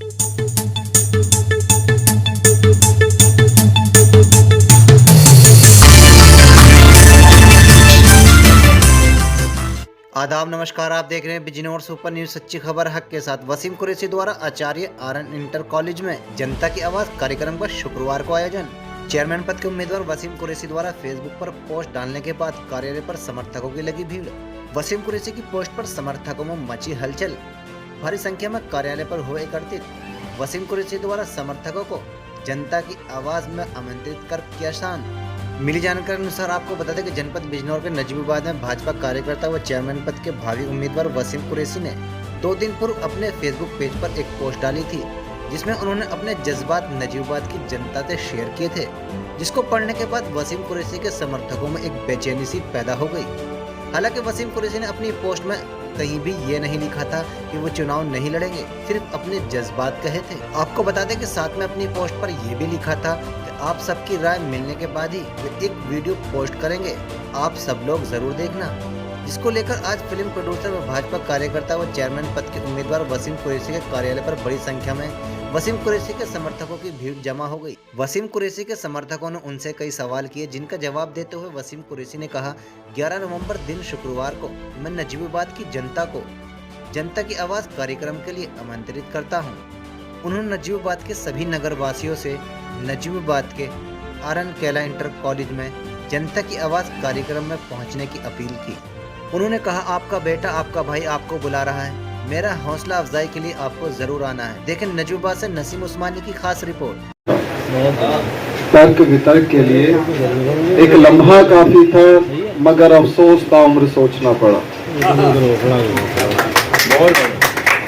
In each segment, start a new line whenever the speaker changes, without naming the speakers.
आदाब नमस्कार, आप देख रहे हैं बिजनौर सुपर न्यूज। सच्ची खबर हक के साथ। वसीम कुरैशी द्वारा आचार्य आरएन इंटर कॉलेज में जनता की आवाज कार्यक्रम का शुक्रवार को आयोजन। चेयरमैन पद के उम्मीदवार वसीम कुरैशी द्वारा फेसबुक पर पोस्ट डालने के बाद कार्यालय पर समर्थकों की लगी भीड़। वसीम कुरैशी की पोस्ट पर समर्थकों में मची हलचल, भारी संख्या में कार्यालय पर हुए एकत्रित। वसीम कुरैशी द्वारा समर्थकों को जनता की आवाज में आमंत्रित कर किया शांत। मिली जानकारी अनुसार आपको बता दें कि जनपद बिजनौर के नजीबाबाद में भाजपा कार्यकर्ता व चेयरमैन पद के भावी उम्मीदवार वसीम कुरैशी ने 2 दिन पूर्व अपने फेसबुक पेज पर एक पोस्ट डाली थी, जिसमें उन्होंने अपने जज्बात नजीबाबाद की जनता से शेयर किए थे, जिसको पढ़ने के बाद वसीम कुरैशी के समर्थकों में एक बेचैनी सी पैदा हो गई। हालांकि वसीम कुरैशी ने अपनी पोस्ट में कहीं भी ये नहीं लिखा था कि वो चुनाव नहीं लड़ेंगे, सिर्फ अपने जज्बात कहे थे। आपको बता दें कि साथ में अपनी पोस्ट पर यह भी लिखा था कि आप सबकी राय मिलने के बाद ही वे एक वीडियो पोस्ट करेंगे, आप सब लोग जरूर देखना। जिसको लेकर आज फिल्म प्रोड्यूसर व भाजपा कार्यकर्ता व चेयरमैन पद के उम्मीदवार वसीम कुरैशी के कार्यालय पर बड़ी संख्या में वसीम कुरैशी के समर्थकों की भीड़ जमा हो गई। वसीम कुरैशी के समर्थकों ने उनसे कई सवाल किए, जिनका जवाब देते हुए वसीम कुरैशी ने कहा, 11 नवंबर दिन शुक्रवार को मैं नजीबाबाद की जनता को जनता की आवाज कार्यक्रम के लिए आमंत्रित करता हूं। उन्होंने नजीबाबाद के सभी नगर वासियों से नजीबाबाद के आरएन केला इंटर कॉलेज में जनता की आवाज कार्यक्रम में पहुंचने की अपील की। उन्होंने कहा, आपका बेटा आपका भाई आपको बुला रहा है, मेरा हौसला अफजाई के लिए आपको जरूर आना है। देखें नजीबाबाद से नसीम उस्मानी की खास रिपोर्ट।
तर्क वितर्क के लिए एक लम्हा काफी था, मगर अफसोस ताउम्र सोचना पड़ा।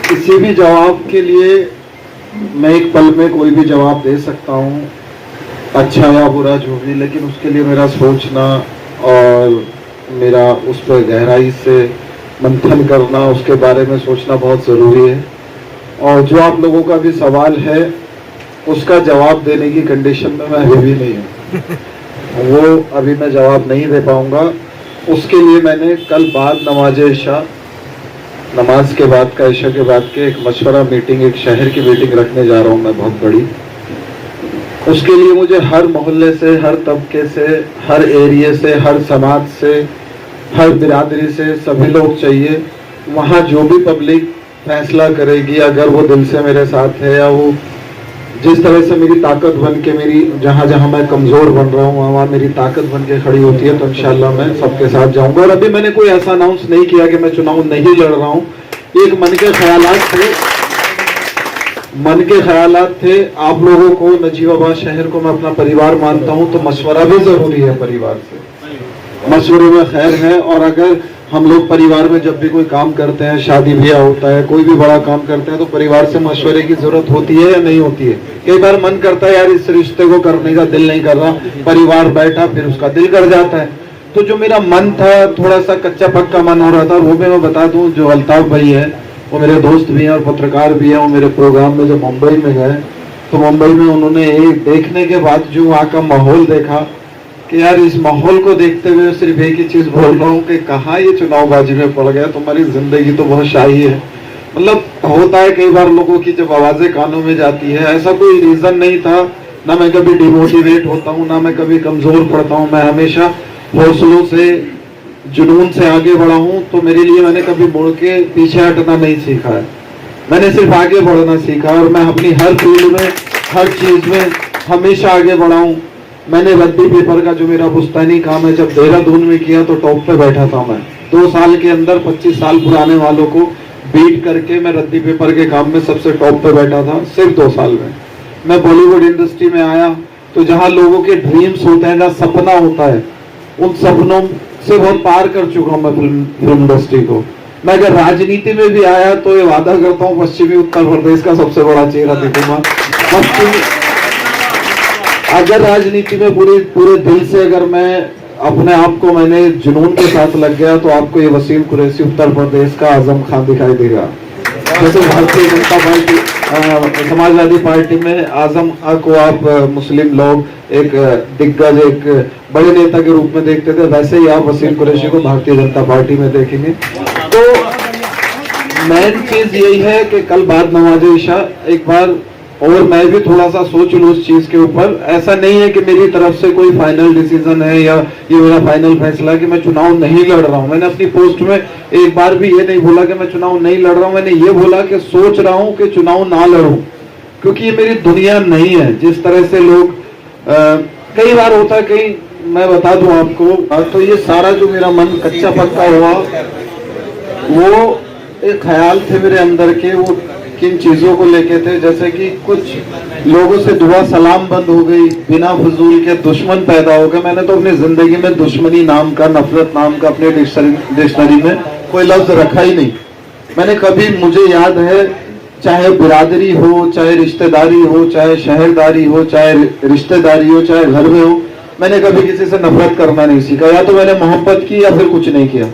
किसी भी जवाब के लिए मैं एक पल में कोई भी जवाब दे सकता हूँ, अच्छा या बुरा जो भी, लेकिन उसके लिए मेरा सोचना और मेरा उस पर गहराई से मंथन करना, उसके बारे में सोचना बहुत ज़रूरी है। और जो आप लोगों का भी सवाल है उसका जवाब देने की कंडीशन में मैं अभी भी नहीं हूँ, वो अभी मैं जवाब नहीं दे पाऊँगा। उसके लिए मैंने कल बाद नमाज के बाद का ईशा के बाद के एक मशवरा मीटिंग, एक शहर की मीटिंग रखने जा रहा हूँ मैं, बहुत बड़ी। उसके लिए मुझे हर मोहल्ले से, हर तबके से, हर एरिया से, हर समाज से, हर बिरादरी से सभी लोग चाहिए। वहाँ जो भी पब्लिक फैसला करेगी, अगर वो दिल से मेरे साथ है या वो जिस तरह से मेरी ताकत बन के, मेरी जहाँ जहाँ मैं कमज़ोर बन रहा हूँ वहाँ मेरी ताकत बन के खड़ी होती है, तो इंशाल्लाह मैं सबके साथ जाऊँगा। और अभी मैंने कोई ऐसा अनाउंस नहीं किया कि मैं चुनाव नहीं लड़ रहा हूँ। एक मन के ख्यालात थे। आप लोगों को, नजीबाबाद शहर को मैं अपना परिवार मानता हूँ, तो मशवरा भी ज़रूरी है। परिवार से मशवरे में खैर है। और अगर हम लोग परिवार में जब भी कोई काम करते हैं, शादी ब्याह होता है, कोई भी बड़ा काम करते हैं, तो परिवार से मशवरे की जरूरत होती है या नहीं होती है? कई बार मन करता है यार इस रिश्ते को करने का दिल नहीं कर रहा, परिवार बैठा फिर उसका दिल कर जाता है। तो जो मेरा मन था, थोड़ा सा कच्चा पक्का मन हो रहा था, वो भी मैं बता दूं, जो अल्ताफ भाई है वो मेरे दोस्त भी हैं और पत्रकार भी हैं। वो मेरे प्रोग्राम में जब मुंबई में गए तो मुंबई में उन्होंने एक देखने के बाद जो वहाँ का माहौल देखा कि यार इस माहौल को देखते हुए सिर्फ एक ही चीज बोल रहा हूँ कि कहाँ ये चुनावबाजी में पड़ गया, तुम्हारी जिंदगी तो बहुत शाही है। मतलब होता है कई बार लोगों की जब आवाजें कानों में जाती है, ऐसा कोई रीजन नहीं था। ना मैं कभी डिमोटिवेट होता हूँ, ना मैं कभी कमजोर पड़ता हूँ। मैं हमेशा हौसलों से, जुनून से आगे बढ़ा हूँ। तो मेरे लिए मैंने कभी मुड़ के पीछे हटना नहीं सीखा है, मैंने सिर्फ आगे बढ़ना सीखा। और मैं अपनी हर फील्ड में, हर चीज में हमेशा आगे बढ़ा हूँ। मैंने रद्दी पेपर का जो मेरा पुश्तैनी काम है, जब देहरादून में किया तो टॉप पे बैठा था मैं। 2 साल के अंदर 25 साल पुराने वालों को बीट करके मैं रद्दी पेपर के काम में सबसे टॉप पे बैठा था, सिर्फ 2 साल में। मैं बॉलीवुड इंडस्ट्री में आया तो जहाँ लोगों के ड्रीम्स होते हैं, जहाँ सपना होता है, उन सपनों से बहुत पार कर चुका हूँ मैं फिल्म इंडस्ट्री को। मैं अगर राजनीति में भी आया तो ये वादा करता हूँ पश्चिमी उत्तर प्रदेश का सबसे बड़ा चेहरा दिखूंगा। अगर राजनीति में पूरे दिल से अगर मैं अपने आप को, मैंने जुनून के साथ लग गया, तो आपको ये वसीम कुरैशी उत्तर प्रदेश का आजम खान दिखाई देगा। जैसे भारतीय जनता पार्टी, समाजवादी पार्टी में आजम खान को आप मुस्लिम लोग एक दिग्गज, एक बड़े नेता के रूप में देखते थे, वैसे ही आप वसीम कुरैशी को भारतीय जनता पार्टी में देखेंगे। तो मेन चीज यही है कि कल बाद नमाज इशा एक बार और मैं भी थोड़ा सा सोच लूं उस चीज के ऊपर। ऐसा नहीं है कि मेरी तरफ से कोई फाइनल डिसीजन है या ये मेरा फाइनल फैसला है कि मैं चुनाव नहीं लड़ रहा हूं। मैंने अपनी पोस्ट में एक बार भी ये नहीं बोला कि मैं चुनाव नहीं लड़ रहा हूं, मैंने ये बोला कि सोच रहा हूं कि चुनाव ना लड़ूं, क्योंकि ये मेरी दुनिया नहीं है। जिस तरह से लोग कई बार होता है, कहीं मैं बता दूं आपको, तो ये सारा जो मेरा मन कच्चा पक्का हुआ वो एक ख्याल थे मेरे अंदर के, वो किन चीजों को लेके थे, जैसे कि कुछ लोगों से दुआ सलाम बंद हो गई, बिना फजूल के दुश्मन पैदा हो गए। मैंने तो अपनी जिंदगी में दुश्मनी नाम का, नफरत नाम का अपने डिक्शनरी में कोई लफ्ज रखा ही नहीं। मैंने कभी, मुझे याद है, चाहे बिरादरी हो, चाहे रिश्तेदारी हो, चाहे शहरदारी हो, चाहे रिश्तेदारी हो, चाहे घर में हो, मैंने कभी किसी से नफरत करना नहीं सीखा। या तो मैंने मोहब्बत की या फिर कुछ नहीं किया,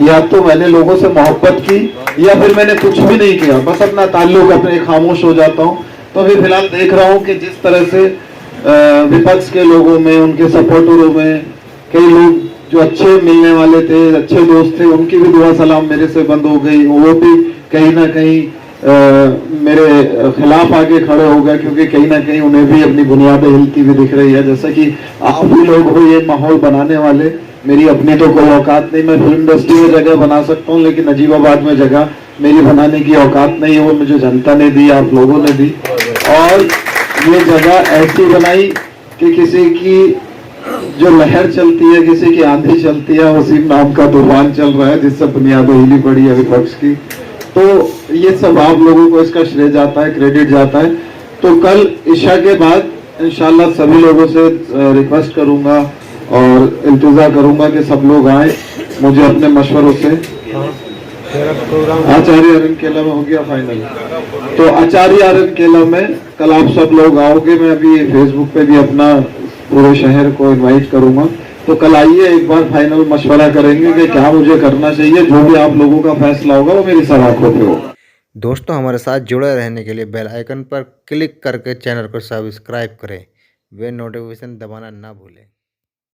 या तो मैंने लोगों से मोहब्बत की या फिर मैंने कुछ भी नहीं किया, बस अपना ताल्लुक अपने खामोश हो जाता हूँ। तो अभी फिलहाल देख रहा हूँ कि जिस तरह से विपक्ष के लोगों में, उनके सपोर्टरों में कई लोग जो अच्छे मिलने वाले थे, अच्छे दोस्त थे, उनकी भी दुआ सलाम मेरे से बंद हो गई। वो भी कहीं ना कहीं मेरे खिलाफ आगे खड़े हो गए, क्योंकि कहीं ना कहीं उन्हें भी अपनी बुनियादें हिलती हुई दिख रही है। जैसा कि आप भी लोग हो ये माहौल बनाने वाले, मेरी अपनी तो कोई औकात नहीं, मैं फिल्म इंडस्ट्री में जगह बना सकता हूँ, लेकिन नजीबाबाद में जगह मेरी बनाने की औकात नहीं है, वो मुझे जनता ने दी, आप लोगों ने दी। और ये जगह ऐसी बनाई कि किसी की जो लहर चलती है, किसी की आंधी चलती है, वसीम नाम का तूफान चल रहा है जिससे बुनियादें हिली पड़ी है विपक्ष की। तो ये सब आप लोगों को इसका श्रेय जाता है, क्रेडिट जाता है। तो कल इशा के बाद इंशाल्लाह सभी लोगों से रिक्वेस्ट करूंगा और इंतजार करूंगा कि सब लोग आए। मुझे अपने मशवरों से आचार्य अरन केला में हो गया फाइनल, तो आचार्य अरन केला में कल आप सब लोग आओगे। मैं अभी फेसबुक पे भी अपना पूरे शहर को इनवाइट करूंगा, तो कल आइए, एक बार फाइनल मशवरा करेंगे कि क्या मुझे करना चाहिए। जो भी आप लोगों का फैसला होगा वो मेरी सब आंखों पे होगा।
दोस्तों, हमारे साथ जुड़े रहने के लिए बेल आइकन पर क्लिक करके चैनल को सब्सक्राइब करें, वे नोटिफिकेशन दबाना ना भूलें।